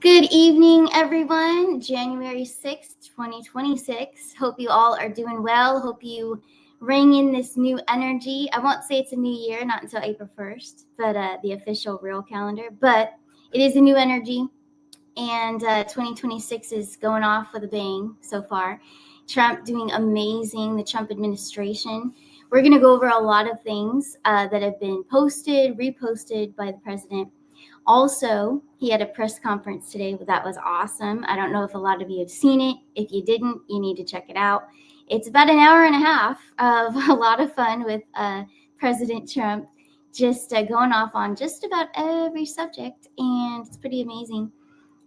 Good evening, everyone. January 6th, 2026. Hope you all are doing well. Hope you ring in this new energy. I won't say it's a new year, not until April 1st, but the official real calendar. But it is a new energy, and 2026 is going off with a bang so far. Trump doing amazing, the Trump administration. We're going to go over a lot of things that have been posted, reposted by the president. Also, he had a press conference today that was awesome. I don't know if a lot of you have seen it. If you didn't, you need to check it out. It's about an hour and a half of a lot of fun with President Trump, just going off on just about every subject, and it's pretty amazing.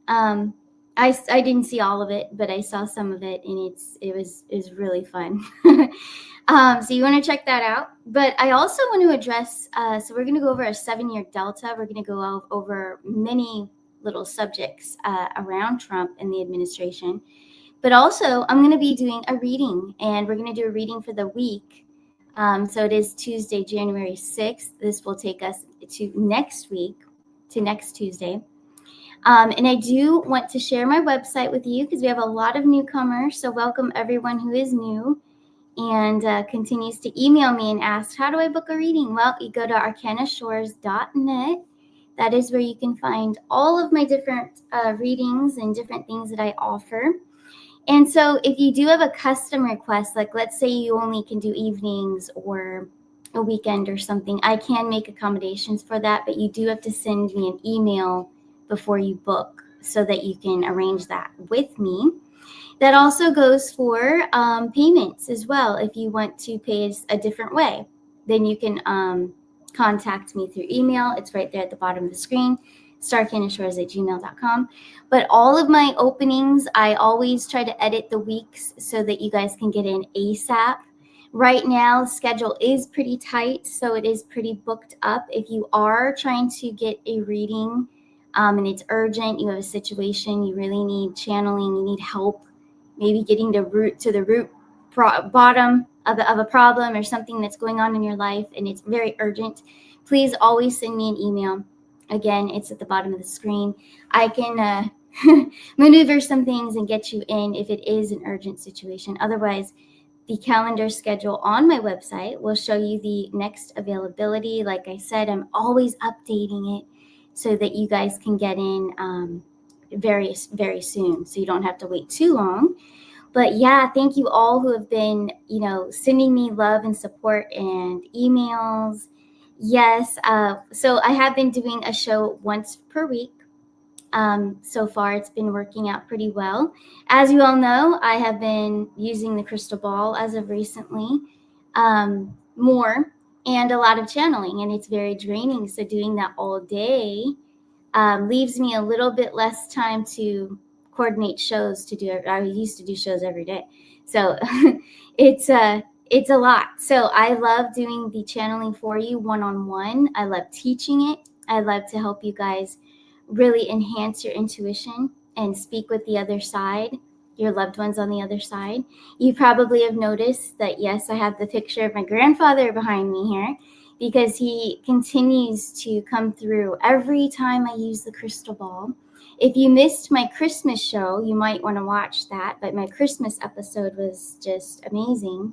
I didn't see all of it, but I saw some of it, and it was really fun. So you want to check that out. But I also want to address, so we're going to go over a 7-year delta. We're going to go over many little subjects around Trump and the administration. But also, I'm going to be doing a reading, and we're going to do a reading for the week. So it is Tuesday, January 6th. This will take us to next week, to next Tuesday. And I do want to share my website with you because we have a lot of newcomers. So welcome everyone who is new and continues to email me and ask, how do I book a reading? Well, you go to arcanashores.net. That is where you can find all of my different readings and different things that I offer. And so if you do have a custom request, like let's say you only can do evenings or a weekend or something, I can make accommodations for that, but you do have to send me an email before you book so that you can arrange that with me. That also goes for payments as well. If you want to pay a different way, then you can contact me through email. It's right there at the bottom of the screen, starcanashores@gmail.com. But all of my openings, I always try to edit the weeks so that you guys can get in ASAP. Right now, the schedule is pretty tight, so it is pretty booked up. If you are trying to get a reading and it's urgent, you have a situation, you really need channeling, you need help, maybe getting to the root bottom of a problem or something that's going on in your life and it's very urgent, please always send me an email. Again, it's at the bottom of the screen. I can maneuver some things and get you in if it is an urgent situation. Otherwise, the calendar schedule on my website will show you the next availability. Like I said, I'm always updating it so that you guys can get in very, very soon. So you don't have to wait too long. But yeah, thank you all who have been, sending me love and support and emails. Yes. So I have been doing a show once per week. So far, it's been working out pretty well. As you all know, I have been using the crystal ball as of recently more and a lot of channeling, and it's very draining. So doing that all day leaves me a little bit less time to coordinate shows to do it. I used to do shows every day. So it's a lot. So I love doing the channeling for you one-on-one. I love teaching it. I love to help you guys really enhance your intuition and speak with the other side, your loved ones on the other side. You probably have noticed that, yes, I have the picture of my grandfather behind me here because he continues to come through every time I use the crystal ball. If you missed my Christmas show, you might want to watch that, but my Christmas episode was just amazing.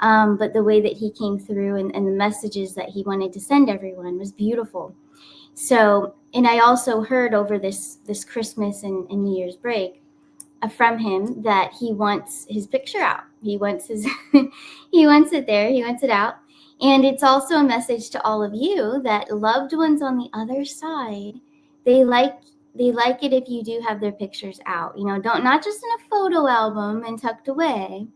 But the way that he came through and the messages that he wanted to send everyone was beautiful. So, and I also heard over this Christmas and New Year's break from him that he wants his picture out. He wants his, he wants it there. He wants it out. And it's also a message to all of you that loved ones on the other side, they like it if you do have their pictures out. Not just in a photo album and tucked away.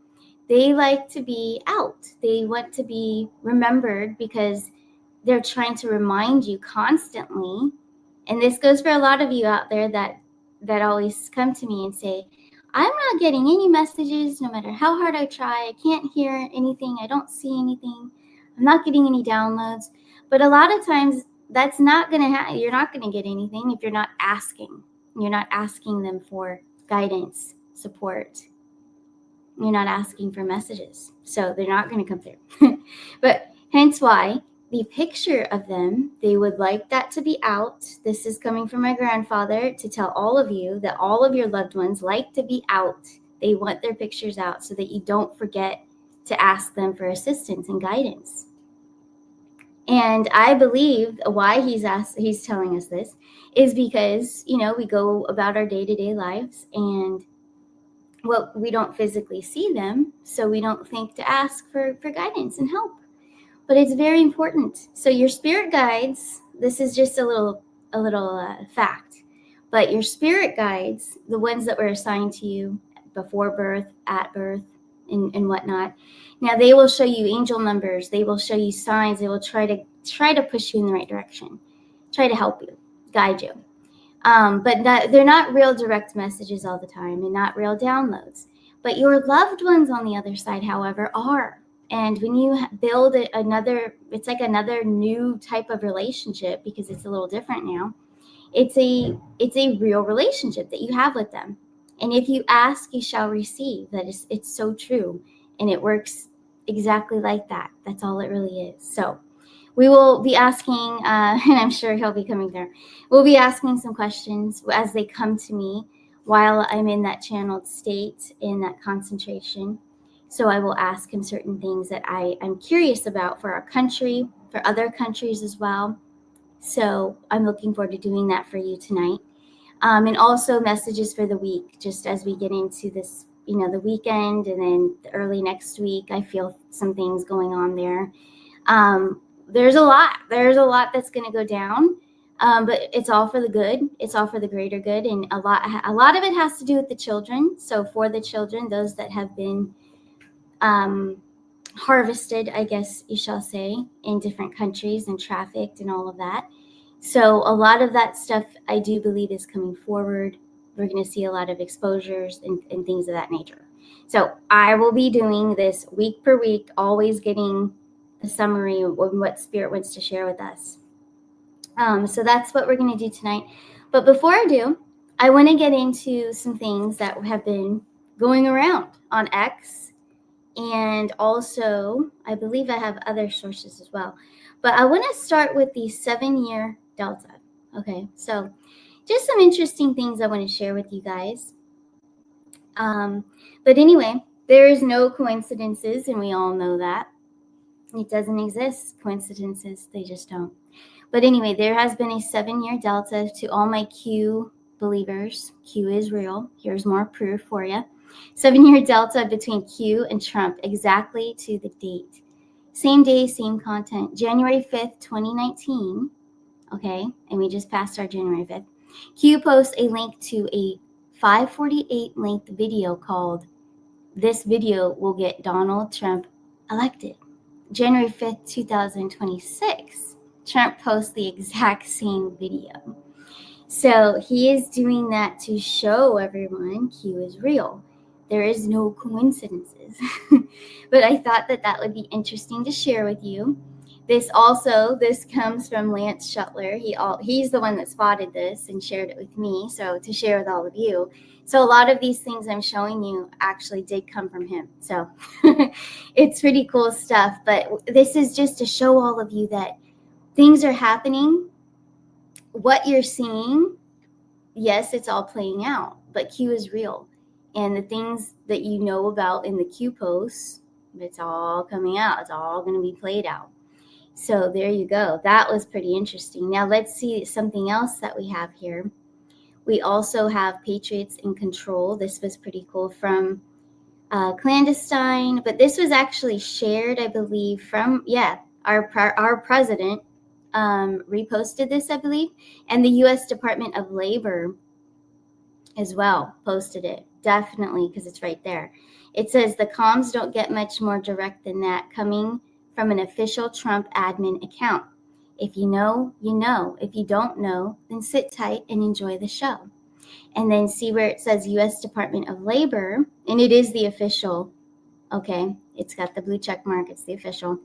They like to be out. They want to be remembered because they're trying to remind you constantly. And this goes for a lot of you out there that always come to me and say, I'm not getting any messages no matter how hard I try. I can't hear anything. I don't see anything. I'm not getting any downloads. But a lot of times that's not going to happen. You're not going to get anything if you're not asking. You're not asking them for guidance, support. You're not asking for messages. So they're not going to come through. But hence why the picture of them. They would like that to be out. This is coming from my grandfather to tell all of you that all of your loved ones like to be out. They want their pictures out so that you don't forget to ask them for assistance and guidance. And I believe why he's telling us this is because, we go about our day-to-day lives and we don't physically see them, so we don't think to ask for guidance and help. But it's very important. So your spirit guides, this is just a little fact, but your spirit guides, the ones that were assigned to you before birth, at birth, and whatnot, now they will show you angel numbers. They will show you signs. They will try to push you in the right direction, try to help you, guide you. But they're not real direct messages all the time and not real downloads. But your loved ones on the other side, however, are. And when you build it's like another new type of relationship, because it's a little different now. It's a real relationship that you have with them. And if you ask, you shall receive. It's so true. And it works exactly like that. That's all it really is. So we will be asking, and I'm sure he'll be coming there. We'll be asking some questions as they come to me while I'm in that channeled state, in that concentration. So I will ask him certain things that I'm curious about for our country, for other countries as well. So I'm looking forward to doing that for you tonight. And also messages for the week, just as we get into this, the weekend and then the early next week. I feel some things going on there. There's a lot that's going to go down, but it's all for the good. It's all for the greater good. And a lot of it has to do with the children. So for the children, those that have been harvested, I guess you shall say, in different countries and trafficked and all of that. So a lot of that stuff I do believe is coming forward. We're going to see a lot of exposures and things of that nature. So I will be doing this week per week, always getting a summary of what Spirit wants to share with us. So that's what we're going to do tonight. But before I do, I want to get into some things that have been going around on X. And also, I believe I have other sources as well. But I want to start with the 7-year delta. Okay, so just some interesting things I want to share with you guys. But anyway, there is no coincidences, and we all know that. It doesn't exist, coincidences. They just don't. But anyway, there has been a 7-year delta to all my Q believers. Q is real. Here's more proof for you. 7-year delta between Q and Trump, exactly to the date. Same day, same content. January 5th, 2019. Okay, and we just passed our January 5th. Q posts a link to a 548 length video called "This Video Will Get Donald Trump Elected." January 5th, 2026. Trump posts the exact same video. So he is doing that to show everyone Q is real. There is no coincidences. But I thought that would be interesting to share with you. This comes from Lance Shuttler. He's the one that spotted this and shared it with me, so to share with all of you. So a lot of these things I'm showing you actually did come from him. So it's pretty cool stuff. But this is just to show all of you that things are happening. What you're seeing, yes, it's all playing out, but Q is real. And the things that you know about in the Q posts, it's all coming out. It's all going to be played out. So there you go. That was pretty interesting. Now let's see something else that we have here. We also have Patriots in control. This was pretty cool from Clandestine, but this was actually shared, I believe, from, our president reposted this, I believe, and the U.S. Department of Labor as well posted it. Definitely, because it's right there. It says the comms don't get much more direct than that, coming from an official Trump admin account. If you know, you know. If you don't know, then sit tight and enjoy the show. And then see where it says U.S. Department of Labor, and it is the official. Okay, it's got the blue check mark. It's the official.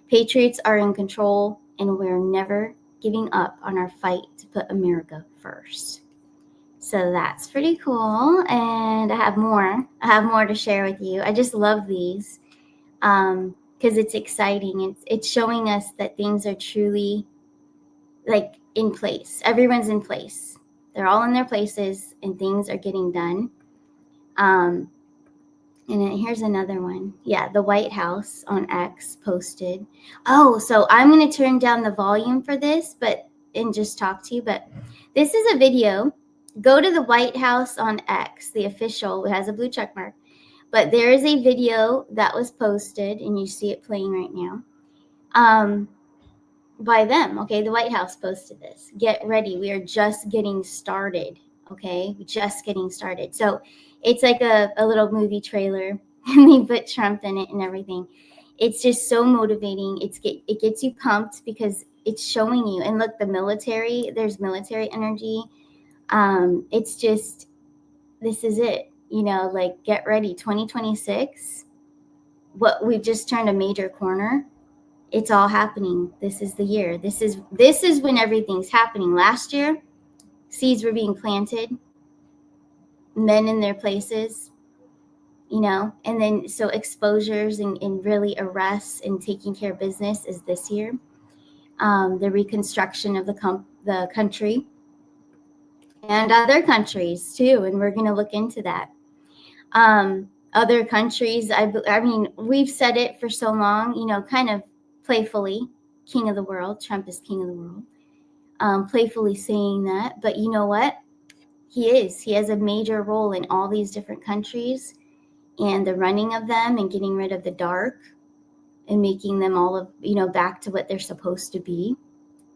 Patriots are in control, and we're never giving up on our fight to put America first. So that's pretty cool. And I have more to share with you. I just love these because because it's exciting. It's showing us that things are truly like in place. Everyone's in place. They're all in their places and things are getting done. And then here's another one. Yeah, the White House on X posted. Oh, so I'm going to turn down the volume for this, and just talk to you. But this is a video. Go to the White House on X, the official. It has a blue check mark. But there is a video that was posted, and you see it playing right now, by them. Okay, the White House posted this. Get ready. We are just getting started. Okay, just getting started. So it's like a little movie trailer, and they put Trump in it and everything. It's just so motivating. It gets you pumped because it's showing you. And look, the military. There's military energy. It's just, this is it. Like, get ready. 2026. We've just turned a major corner. It's all happening. This is the year. This is when everything's happening. Last year, seeds were being planted, men in their places, and then so exposures and really arrests and taking care of business is this year. The reconstruction of the country and other countries too, and we're going to look into that. Other countries, I mean, we've said it for so long, kind of playfully, king of the world. Trump is king of the world. Playfully saying that, but you know what? He has a major role in all these different countries and the running of them and getting rid of the dark and making them all back to what they're supposed to be.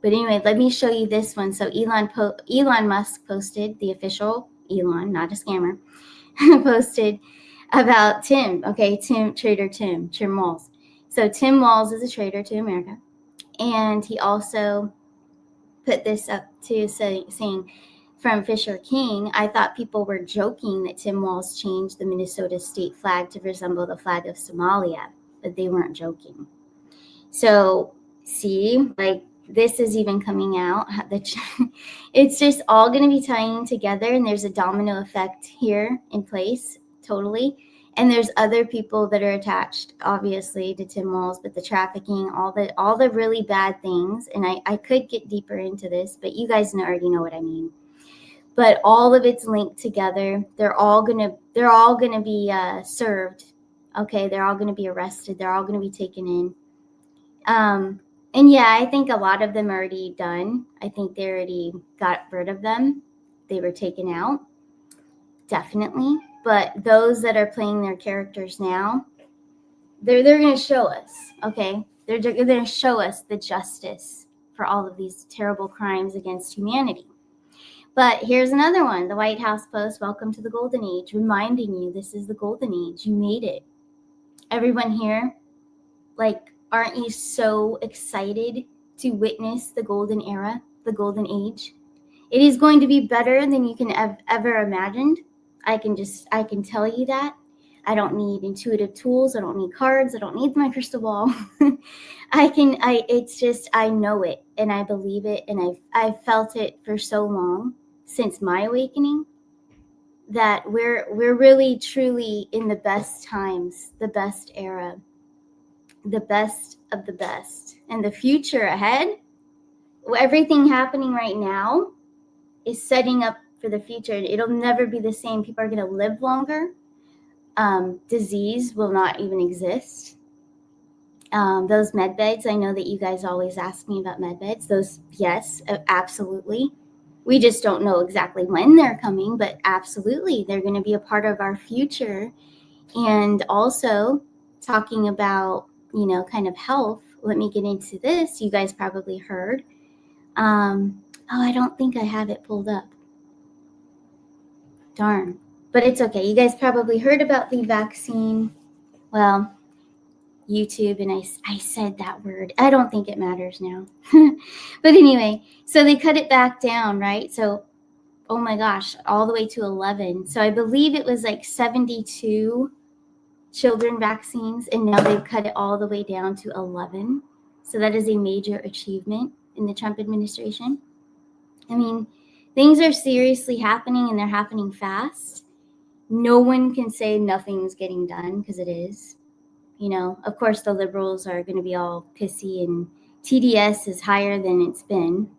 But anyway, let me show you this one. So Elon Musk posted, the official Elon, not a scammer, posted about Tim. Okay, Trader Tim Walz. So Tim Walz is a traitor to America. And he also put this up too, saying, from Fisher King, I thought people were joking that Tim Walz changed the Minnesota state flag to resemble the flag of Somalia, but they weren't joking. So, see, like, this is even coming out. It's just all going to be tying together, and there's a domino effect here in place, totally. And there's other people that are attached, obviously, to Tim Walz, but the trafficking, all the really bad things. And I could get deeper into this, but you guys already know what I mean. But all of it's linked together. They're all gonna be served. Okay, they're all gonna be arrested. They're all gonna be taken in. And yeah, I think a lot of them are already done. I think they already got rid of them. They were taken out, definitely. But those that are playing their characters now, they're going to show us, okay? They're going to show us the justice for all of these terrible crimes against humanity. But here's another one. The White House post, welcome to the golden age, reminding you this is the golden age. You made it. Everyone here, like, aren't you so excited to witness the golden era, the golden age? It is going to be better than you can ever imagined. I can tell you that. I don't need intuitive tools. I don't need cards. I don't need my crystal ball. It's just, I know it and I believe it. And I've felt it for so long since my awakening that we're really truly in the best times, the best era, the best of the best. And the future ahead, everything happening right now is setting up for the future. It'll never be the same. People are going to live longer. Disease will not even exist. Those med beds, I know that you guys always ask me about med beds. Those, yes, absolutely. We just don't know exactly when they're coming, but absolutely, they're going to be a part of our future. And also talking about, kind of health. Let me get into this. You guys probably heard. I don't think I have it pulled up. Darn. But it's okay. You guys probably heard about the vaccine. Well, YouTube, and I said that word. I don't think it matters now. But anyway, so they cut it back down, right? So, oh my gosh, all the way to 11. So I believe it was like 72 children vaccines, and now they've cut it all the way down to 11. So that is a major achievement in the Trump administration. I mean, things are seriously happening, and they're happening fast. No one can say nothing's getting done, because it is. You know, of course, the liberals are going to be all pissy, and TDS is higher than it's been.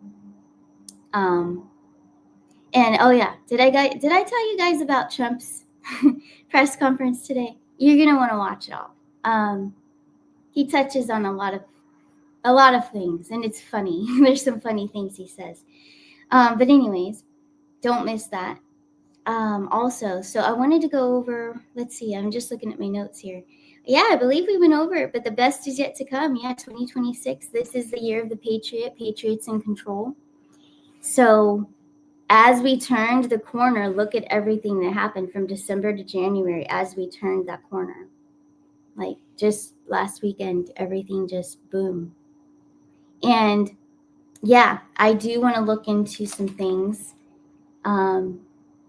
And oh yeah, did I tell you guys about Trump's press conference today? You're gonna want to watch it all. He touches on a lot of things, and it's funny. There's some funny things he says. But anyways, don't miss that. Also, so I wanted to go over. Let's see. I'm just looking at my notes here. Yeah, I believe we went over it, but the best is yet to come. Yeah, 2026. This is the year of the Patriot. Patriots in control. So as we turned the corner, look at everything that happened from December to January as we turned that corner. Like just last weekend, everything just boom. And yeah, I do want to look into some things and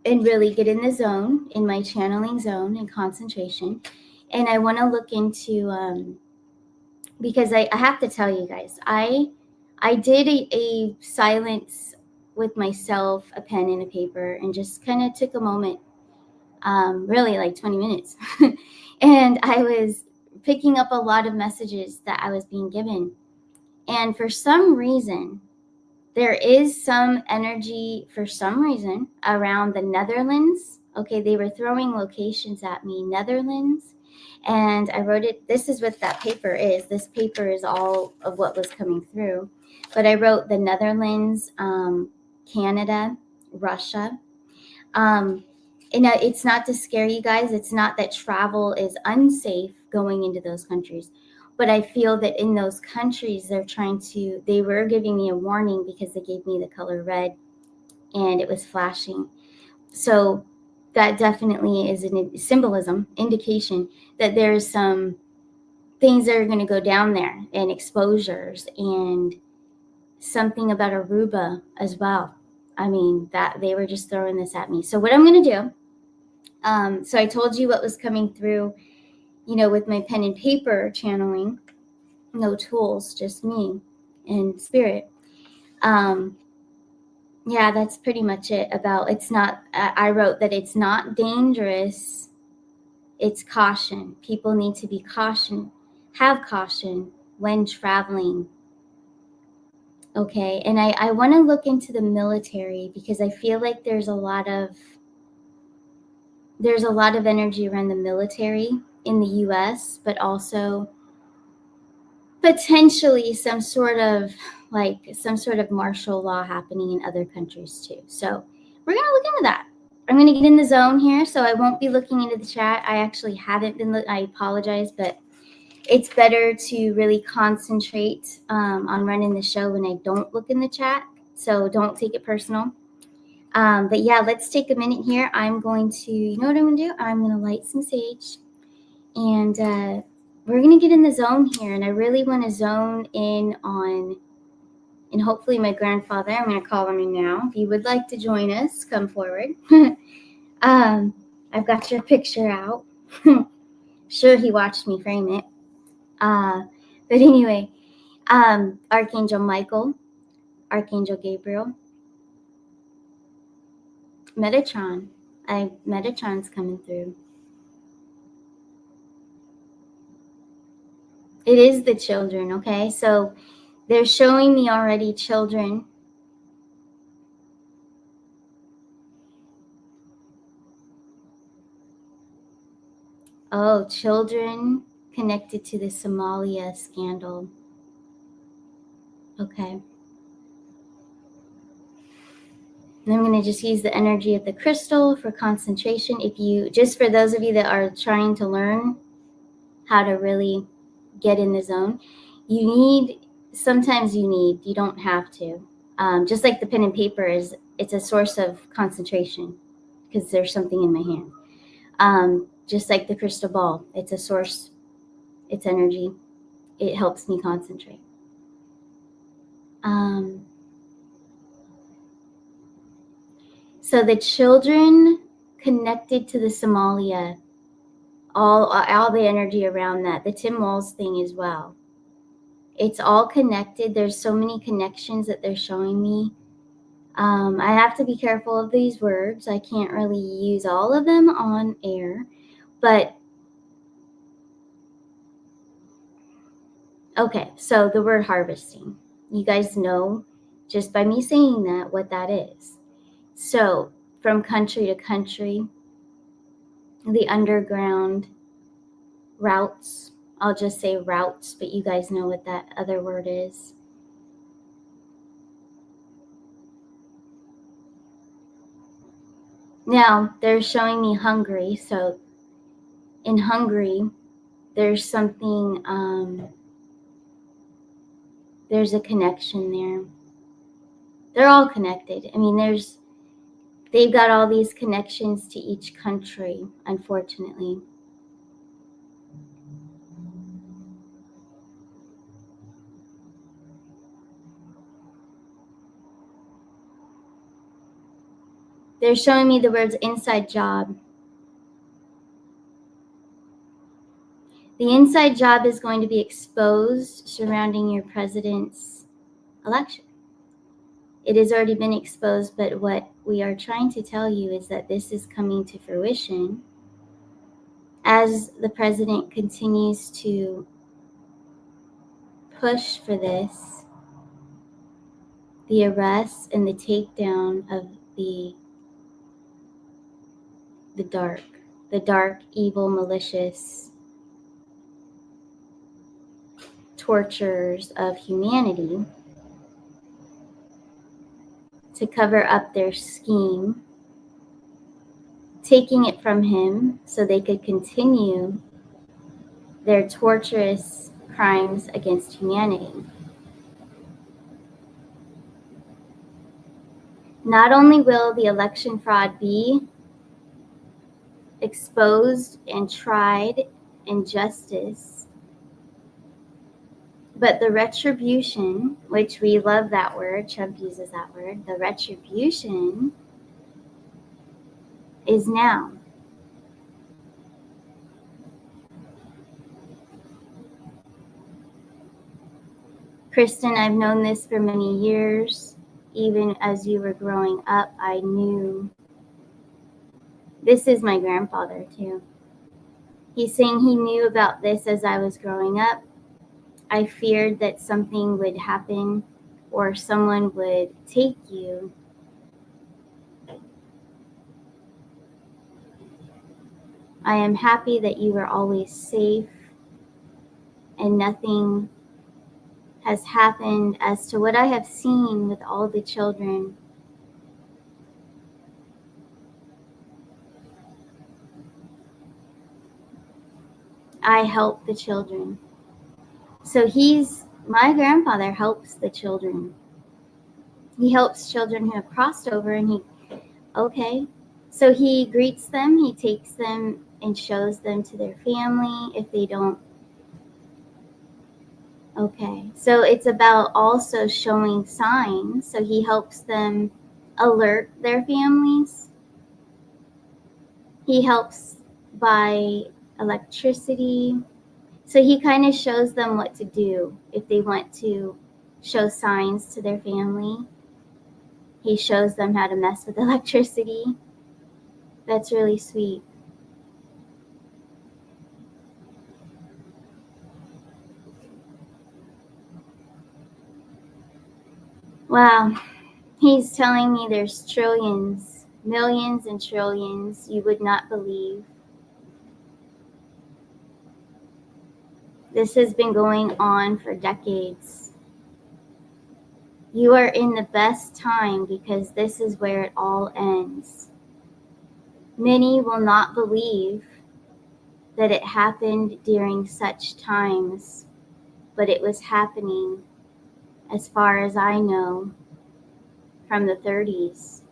really get in the zone, in my channeling zone and concentration. And I want to look into, because I have to tell you guys, I did a silence with myself, a pen and a paper, and just kind of took a moment, really like 20 minutes. And I was picking up a lot of messages that I was being given. And for some reason, there is some energy for some reason around the Netherlands. Okay, they were throwing locations at me, Netherlands. And I wrote it. This is what that paper is. This paper is all of what was coming through. But I wrote the Netherlands, Canada, Russia. And it's not to scare you guys. It's not that travel is unsafe going into those countries. But I feel that in those countries, they were giving me a warning because they gave me the color red and it was flashing. So that definitely is a symbolism, indication that there's some things that are going to go down there, and exposures, and something about Aruba as well. I mean, that they were just throwing this at me. So what I'm going to do, so I told you what was coming through, with my pen and paper channeling, no tools, just me and spirit. Yeah, that's pretty much it. I wrote that it's not dangerous. It's caution. People need to be have caution when traveling. Okay. And I want to look into the military because I feel like there's a lot of energy around the military in the US, but also potentially some sort of martial law happening in other countries too. So we're going to look into that. I'm going to get in the zone here, so I won't be looking into the chat. I actually haven't been. I apologize, but it's better to really concentrate on running the show when I don't look in the chat. So don't take it personal. But yeah, let's take a minute here. I'm going to, you know what I'm going to do? I'm going to light some sage, and we're going to get in the zone here. And I really want to zone in on, and hopefully my grandfather, I'm going to call him in now. If you would like to join us, come forward. I've got your picture out. Sure, he watched me frame it. But anyway, Archangel Michael, Archangel Gabriel, Metatron. Metatron's coming through. It is the children, okay? So they're showing me already children. Oh, children connected to the Somalia scandal. Okay. And I'm going to just use the energy of the crystal for concentration. Just for those of you that are trying to learn how to really get in the zone, you don't have to. Just like the pen and paper it's a source of concentration because there's something in my hand. Just like the crystal ball, it's a source, it's energy. It helps me concentrate. So the children connected to the Somalia, all the energy around that, the Tim Walz thing as well. It's all connected. There's so many connections that they're showing me. I have to be careful of these words. I can't really use all of them on air, but Okay, so the word harvesting. You guys know just by me saying that what that is. So from country to country, the underground routes, I'll just say routes, but you guys know what that other word is. Now they're showing me Hungary. So in Hungary, there's something, there's a connection there. They're all connected. I mean, they've got all these connections to each country, unfortunately. They're showing me the words inside job. The inside job is going to be exposed surrounding your president's election. It has already been exposed, but what we are trying to tell you is that this is coming to fruition as the president continues to push for this, the arrest and the takedown of the dark, evil, malicious torturers of humanity to cover up their scheme, taking it from him so they could continue their torturous crimes against humanity. Not only will the election fraud be exposed and tried in justice, but the retribution, which we love that word, Trump uses that word, the retribution is now. Kristen, I've known this for many years. Even as you were growing up, I knew. This is my grandfather, too. He's saying he knew about this as I was growing up. I feared that something would happen or someone would take you. I am happy that you were always safe and nothing has happened as to what I have seen with all the children. I help the children. So my grandfather helps the children. He helps children who have crossed over and so he greets them, he takes them and shows them to their family if they don't. Okay, so it's about also showing signs. So he helps them alert their families. He helps by electricity. So he kind of shows them what to do if they want to show signs to their family. He shows them how to mess with electricity. That's really sweet. Wow. He's telling me there's trillions, millions and trillions you would not believe. This has been going on for decades. You are in the best time because this is where it all ends. Many will not believe that it happened during such times, but it was happening, as far as I know, from the 30s.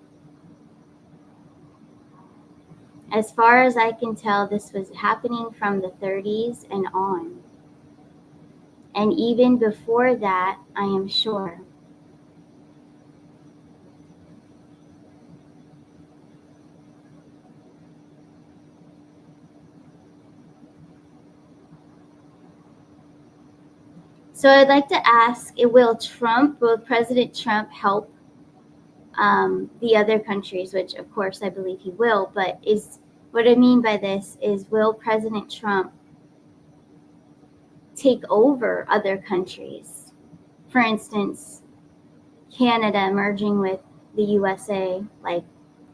As far as I can tell, this was happening from the 30s and on. And even before that, I am sure. So I'd like to ask, will President Trump help the other countries, which of course I believe he will, but what I mean by this is, will President Trump take over other countries. For instance, Canada merging with the USA, like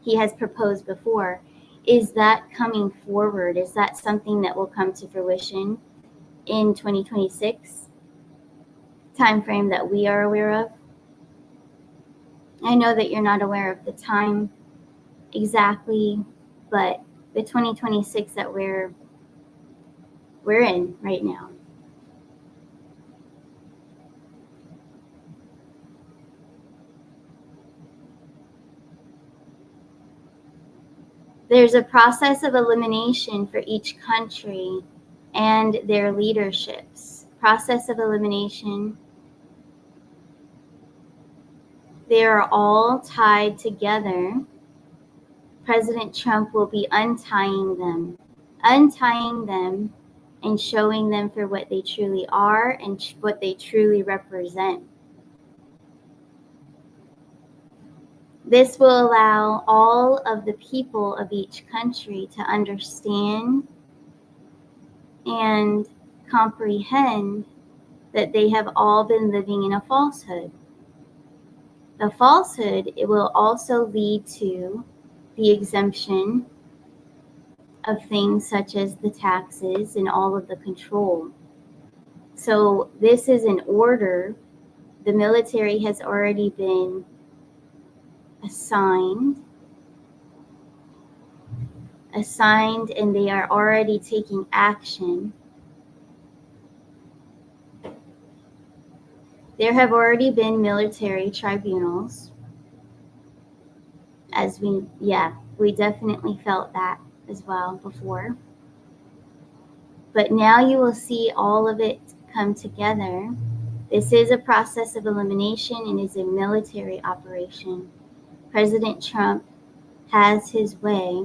he has proposed before. Is that coming forward? Is that something that will come to fruition in 2026 time frame that we are aware of? I know that you're not aware of the time exactly, but the 2026 that we're in right now. There's a process of elimination for each country and their leaderships. Process of elimination. They are all tied together. President Trump will be untying them and showing them for what they truly are and what they truly represent. This will allow all of the people of each country to understand and comprehend that they have all been living in a falsehood. The falsehood, it will also lead to the exemption of things such as the taxes and all of the control. So this is an order. The military has already been assigned, and they are already taking action. There have already been military tribunals, as we definitely felt that as well before. But now you will see all of it come together. This is a process of elimination and is a military operation. President Trump has his way.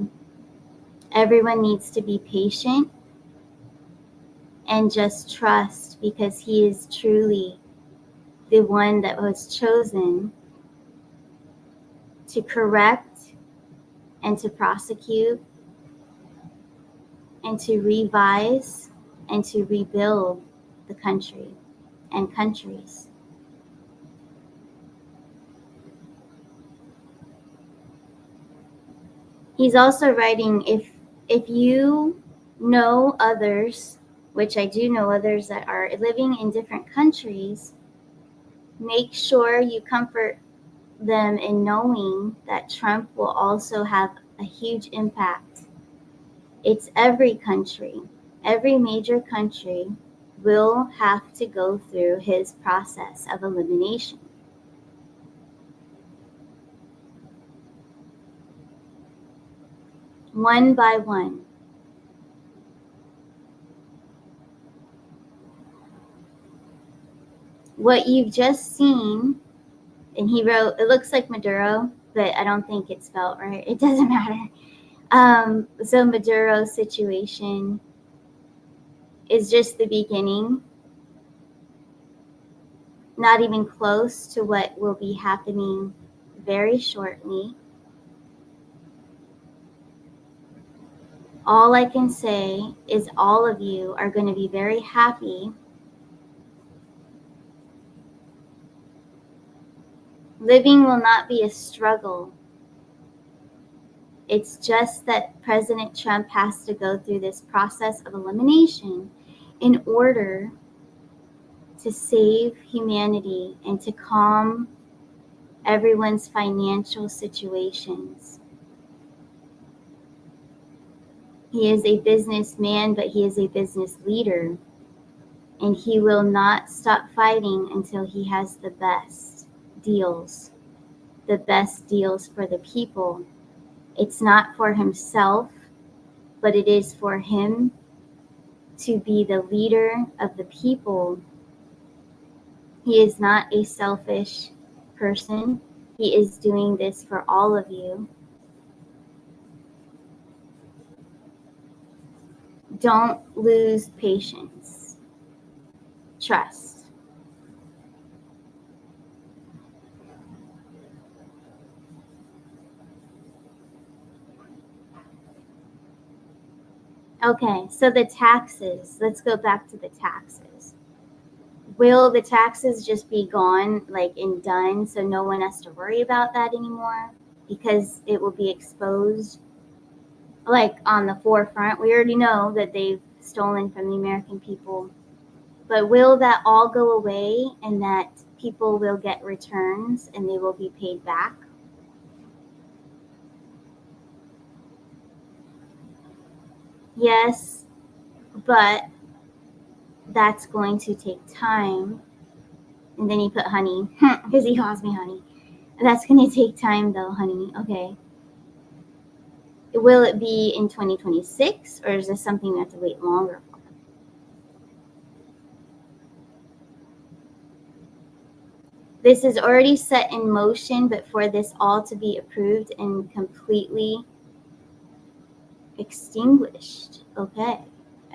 Everyone needs to be patient and just trust, because he is truly the one that was chosen to correct and to prosecute and to revise and to rebuild the country and countries. He's also writing, if you know others, which I do know others that are living in different countries, make sure you comfort them in knowing that Trump will also have a huge impact. It's every country, every major country will have to go through his process of elimination. One by one. What you've just seen, and he wrote, it looks like Maduro, but I don't think it's spelled right. It doesn't matter. So Maduro's situation is just the beginning, not even close to what will be happening very shortly. All I can say is all of you are going to be very happy. Living will not be a struggle. It's just that President Trump has to go through this process of elimination in order to save humanity and to calm everyone's financial situations. He is a businessman, but he is a business leader, and he will not stop fighting until he has the best deals for the people. It's not for himself, but it is for him to be the leader of the people. He is not a selfish person. He is doing this for all of you. Don't lose patience. Trust. Okay, so the taxes. Let's go back to the taxes. Will the taxes just be gone, like, and done, so no one has to worry about that anymore? Because it will be exposed, like, on the forefront. We already know that they've stolen from the American people. But will that all go away and that people will get returns and they will be paid back? Yes, but that's going to take time. And then he put honey, because he calls me honey. That's going to take time, though, honey. Okay. Will it be in 2026, or is this something we have to wait longer for? This is already set in motion, but for this all to be approved and completely extinguished, okay,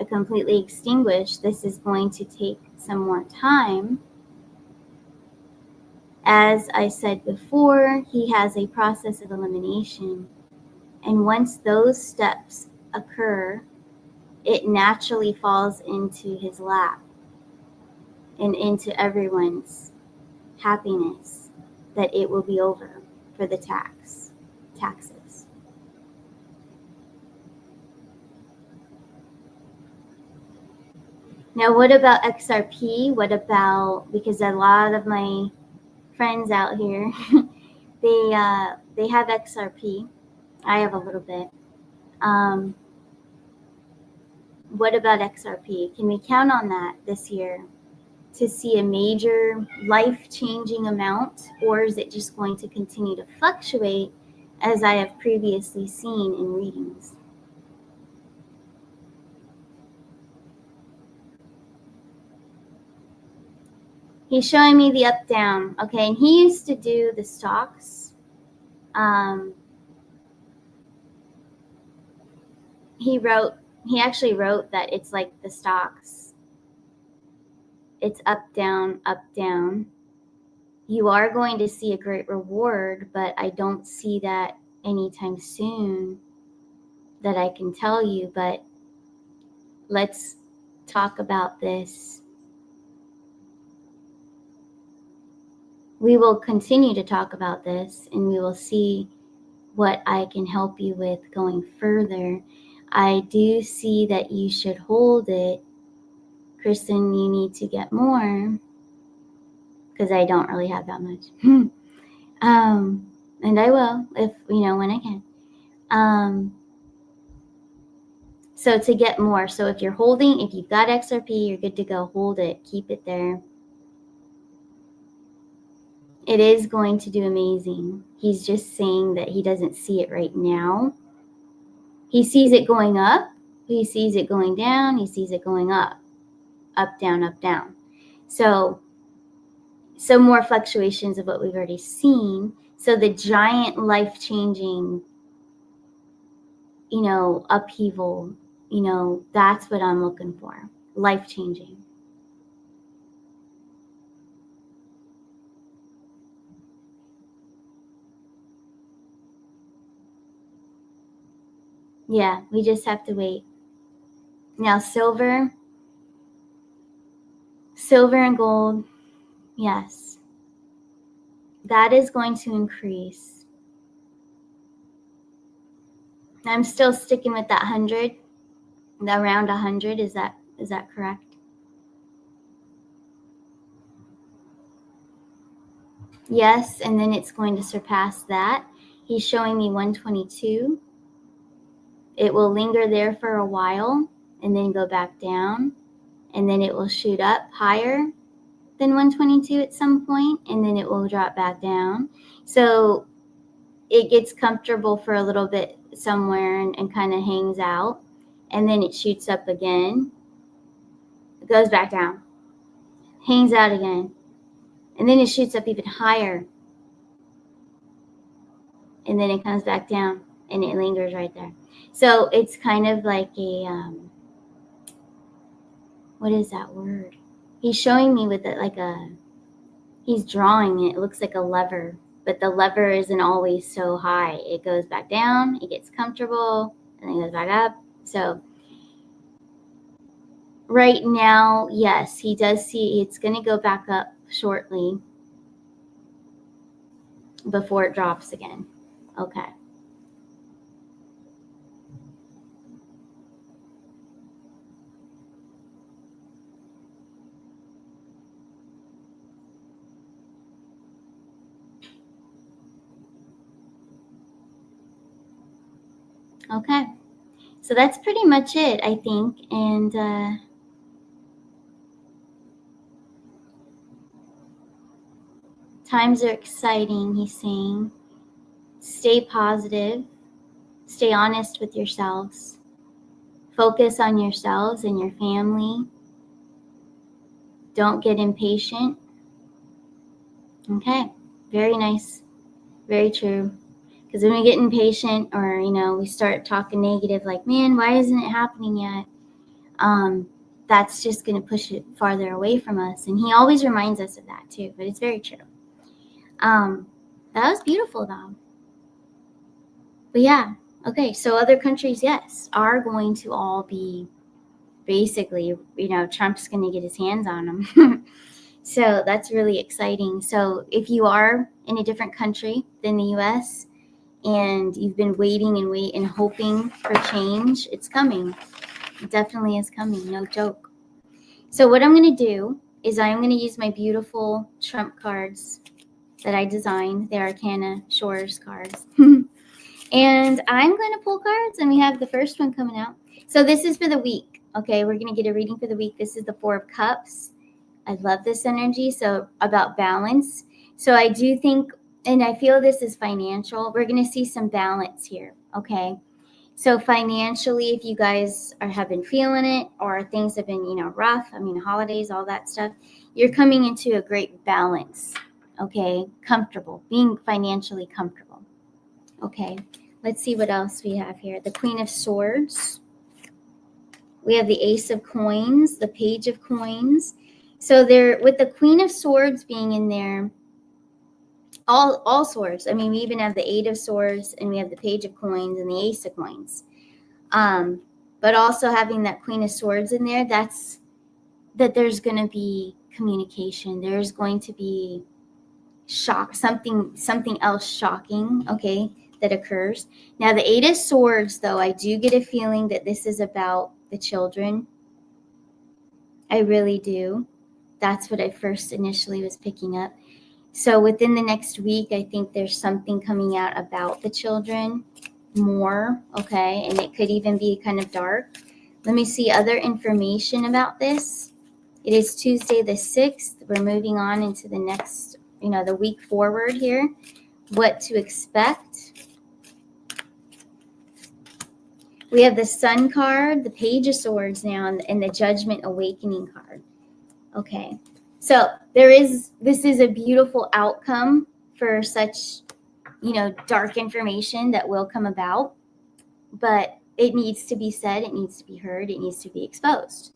completely extinguished, this is going to take some more time. As I said before, he has a process of elimination. And once those steps occur, it naturally falls into his lap and into everyone's happiness that it will be over for the taxes. Now, what about XRP? What about, because a lot of my friends out here, they have XRP. I have a little bit. What about XRP? Can we count on that this year to see a major life-changing amount, or is it just going to continue to fluctuate as I have previously seen in readings? He's showing me the up down. Okay, and he used to do the stocks. He actually wrote that it's like the stocks. It's up, down, up, down. You are going to see a great reward, but I don't see that anytime soon that I can tell you. But let's talk about this. We will continue to talk about this, and we will see what I can help you with going further. I do see that you should hold it. Kristen, you need to get more, because I don't really have that much. And I will, if, when I can. So to get more. So if you're holding, if you've got XRP, you're good to go. Hold it. Keep it there. It is going to do amazing. He's just saying that he doesn't see it right now. He sees it going up. He sees it going down. He sees it going up. Up, down, up, down. So more fluctuations of what we've already seen. So the giant life-changing, upheaval, that's what I'm looking for. Life-changing. Yeah, we just have to wait. Now, silver and gold, yes, that is going to increase. I'm still sticking with that 100, around 100. Is that correct? Yes, and then it's going to surpass that. He's showing me 122. It will linger there for a while and then go back down, and then it will shoot up higher than 122 at some point, and then it will drop back down. So it gets comfortable for a little bit somewhere and kind of hangs out, and then it shoots up again. It goes back down, hangs out again, and then it shoots up even higher, and then it comes back down, and it lingers right there. So it's kind of like a, what is that word? He's showing me with it like he's drawing it. It looks like a lever, but the lever isn't always so high. It goes back down, it gets comfortable, and then goes back up. So Right now, yes, he does see it's going to go back up shortly before it drops again. Okay. Okay. So that's pretty much it, I think. And times are exciting, he's saying. Stay positive. Stay honest with yourselves. Focus on yourselves and your family. Don't get impatient. Okay. Very nice. Very true. Because when we get impatient or, we start talking negative, like, man, why isn't it happening yet? That's just going to push it farther away from us. And he always reminds us of that too, but it's very true. That was beautiful though. But yeah, okay. So other countries, yes, are going to all be basically, Trump's going to get his hands on them. So that's really exciting. So if you are in a different country than the US and you've been waiting and hoping for change, it's coming. It definitely is coming. No joke. So what I'm going to do is I'm going to use my beautiful Trump cards that I designed. The Arcana Shores cards. And I'm going to pull cards, and we have the first one coming out. So this is for the week. Okay, we're going to get a reading for the week. This is the Four of Cups. I love this energy. So about balance. So I do think, and I feel this is financial. We're going to see some balance here. Okay. So financially, if you guys have been feeling it or things have been, rough, holidays, all that stuff, you're coming into a great balance. Okay. Comfortable, being financially comfortable. Okay. Let's see what else we have here. The Queen of Swords. We have the Ace of Coins, the Page of Coins. So there, with the Queen of Swords being in there, all swords. We even have the Eight of Swords, and we have the Page of Coins and the Ace of Coins. But also having that Queen of Swords in there, that's that there's going to be communication. There's going to be shock, something else shocking, okay, that occurs. Now, the Eight of Swords, though, I do get a feeling that this is about the children. I really do. That's what I first initially was picking up. So within the next week, I think there's something coming out about the children more, okay? And it could even be kind of dark. Let me see other information about this. It is Tuesday the 6th. We're moving on into the next, the week forward here. What to expect. We have the Sun card, the Page of Swords now, and the Judgment Awakening card. Okay. So this is a beautiful outcome for such, dark information that will come about, but it needs to be said, it needs to be heard, it needs to be exposed.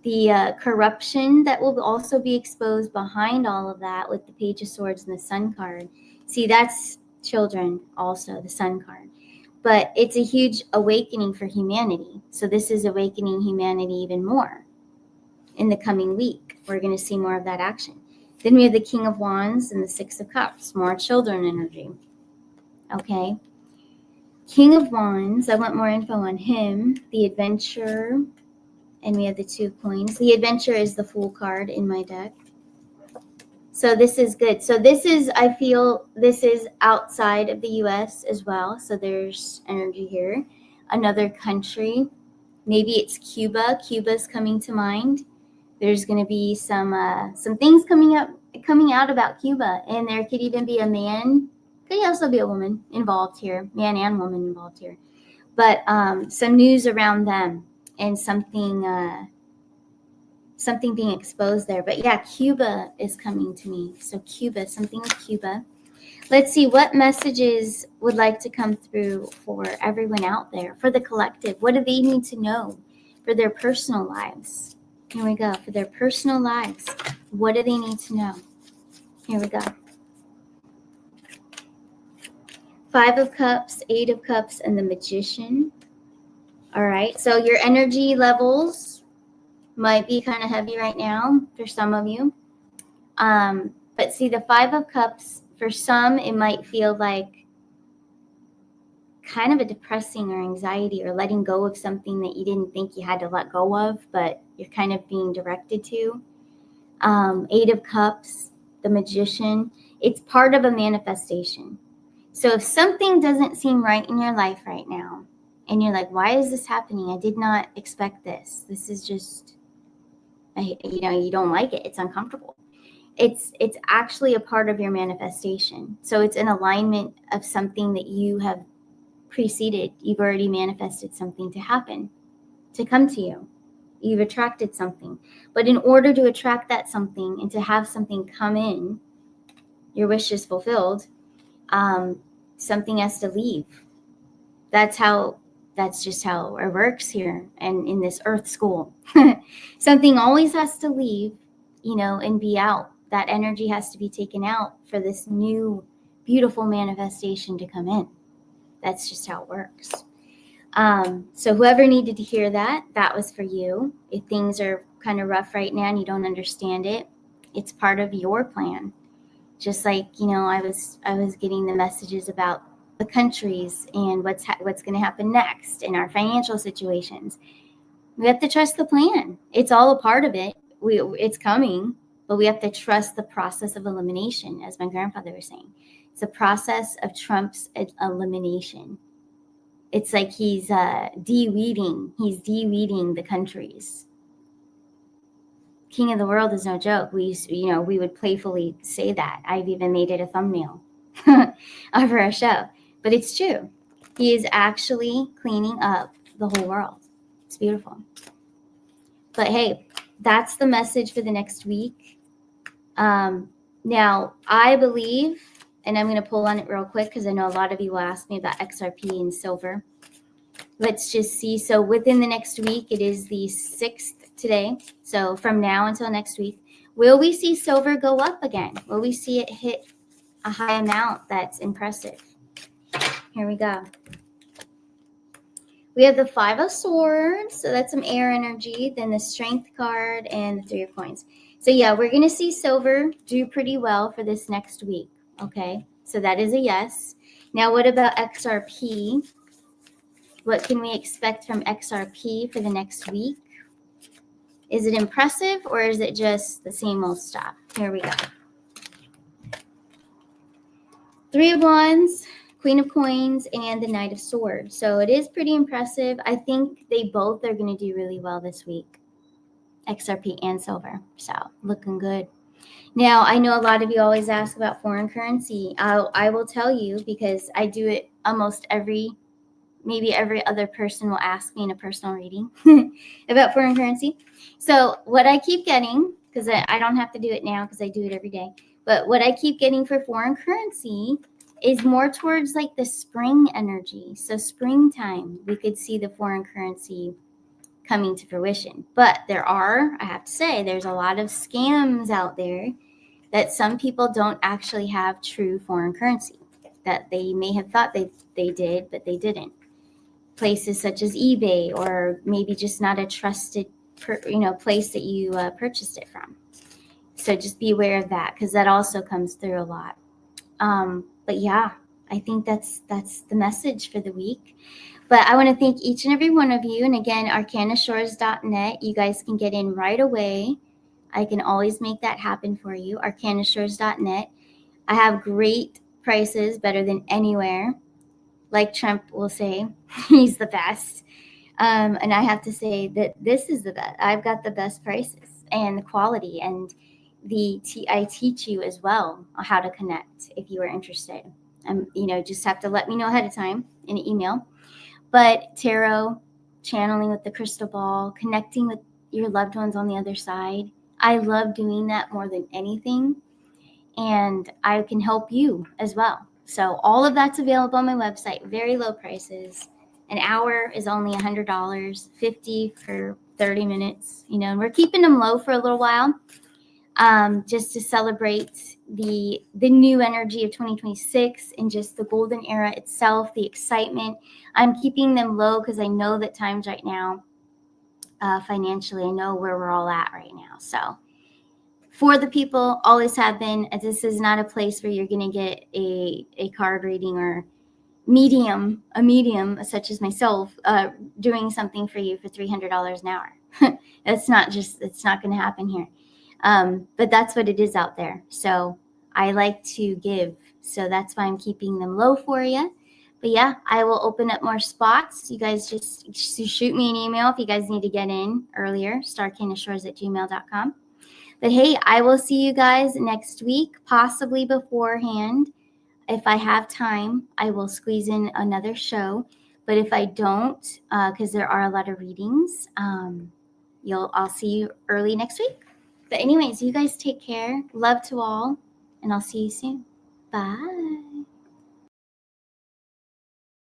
The corruption that will also be exposed behind all of that with the Page of Swords and the Sun card. See, that's children also, the Sun card. But it's a huge awakening for humanity. So this is awakening humanity even more. In the coming week, we're going to see more of that action. Then we have the King of Wands and the Six of Cups, more children energy. Okay. King of Wands, I want more info on him. The Adventurer, and we have the Two of Coins. The Adventurer is the Fool card in my deck. So this is good. So I feel this is outside of the U.S. as well. So there's energy here. Another country. Maybe it's Cuba. Cuba's coming to mind. There's going to be some things coming out about Cuba, and there could even be a man. Could also be a woman involved here, man and woman involved here. But some news around them and something being exposed there. But yeah, Cuba is coming to me. So Cuba, something with Cuba. Let's see what messages would like to come through for everyone out there, for the collective. What do they need to know for their personal lives? Here we go. For their personal lives, what do they need to know? Here we go. Five of Cups, Eight of Cups, and the Magician. All right. So your energy levels Might be kind of heavy right now for some of you. But see, the Five of Cups, for some, it might feel like kind of a depressing or anxiety or letting go of something that you didn't think you had to let go of, but you're kind of being directed to. Eight of Cups, the Magician, it's part of a manifestation. So if something doesn't seem right in your life right now, and you're like, why is this happening? I did not expect this. This is just, you don't like it. It's uncomfortable. It's actually a part of your manifestation. So it's an alignment of something that you have preceded. You've already manifested something to happen, to come to you. You've attracted something. But in order to attract that something and to have something come in, your wish is fulfilled, something has to leave. That's just how it works here and in this earth school. Something always has to leave, and be out. That energy has to be taken out for this new beautiful manifestation to come in. That's just how it works. So whoever needed to hear that was for you. If things are kind of rough right now and you don't understand it, it's part of your plan. Just like, I was getting the messages about the countries and what's going to happen next in our financial situations. We have to trust the plan. It's all a part of it. It's coming, but we have to trust the process of elimination, as my grandfather was saying. It's a process of Trump's elimination. It's like he's de-weeding. He's de-weeding the countries. King of the world is no joke. We would playfully say that. I've even made it a thumbnail of our show. But it's true. He is actually cleaning up the whole world. It's beautiful. But hey, that's the message for the next week. Now, I believe, and I'm going to pull on it real quick because I know a lot of you will ask me about XRP and silver. Let's just see. So within the next week, it is the 6th today. So from now until next week, will we see silver go up again? Will we see it hit a high amount that's impressive? Here we go. We have the 5 of Swords. So that's some air energy. Then the Strength card and the 3 of Coins. So yeah, we're going to see silver do pretty well for this next week. Okay. So that is a yes. Now, what about XRP? What can we expect from XRP for the next week? Is it impressive or is it just the same old stuff? Here we go. 3 of Wands, Queen of Coins, and the Knight of Swords. So it is pretty impressive. I think they both are going to do really well this week, XRP and silver. So looking good. Now, I know a lot of you always ask about foreign currency. I will tell you because I do it almost maybe every other person will ask me in a personal reading about foreign currency. So what I keep getting, because I don't have to do it now because I do it every day, but what I keep getting for foreign currency is more towards like the spring energy. So springtime, we could see the foreign currency coming to fruition. But I have to say, there's a lot of scams out there that some people don't actually have true foreign currency, that they may have thought they did, but they didn't. Places such as eBay, or maybe just not a trusted place that you purchased it from. So just be aware of that, because that also comes through a lot. But yeah, I think that's the message for the week. But I want to thank each and every one of you. And again, arcanashores.net, you guys can get in right away. I can always make that happen for you. arcanashores.net. I have great prices, better than anywhere. Like Trump will say, he's the best. And I have to say that this is the best. I've got the best prices and the quality, and I teach you as well how to connect if you are interested. Just have to let me know ahead of time in an email. But tarot, channeling with the crystal ball, connecting with your loved ones on the other side. I love doing that more than anything. And I can help you as well. So all of that's available on my website. Very low prices. An hour is only $100, $50 for 30 minutes. And we're keeping them low for a little while, just to celebrate the new energy of 2026 and just the golden era itself, the excitement. I'm keeping them low because I know that times right now financially. I know where we're all at right now. So for the people, always have been. This is not a place where you're going to get a card reading or a medium such as myself doing something for you for $300 an hour. It's not going to happen here. But that's what it is out there. So I like to give. So that's why I'm keeping them low for you. But yeah, I will open up more spots. You guys just shoot me an email if you guys need to get in earlier, starcanashores@gmail.com. But hey, I will see you guys next week, possibly beforehand. If I have time, I will squeeze in another show. But if I don't, because there are a lot of readings, I'll see you early next week. But anyways, you guys take care. Love to all, and I'll see you soon. Bye.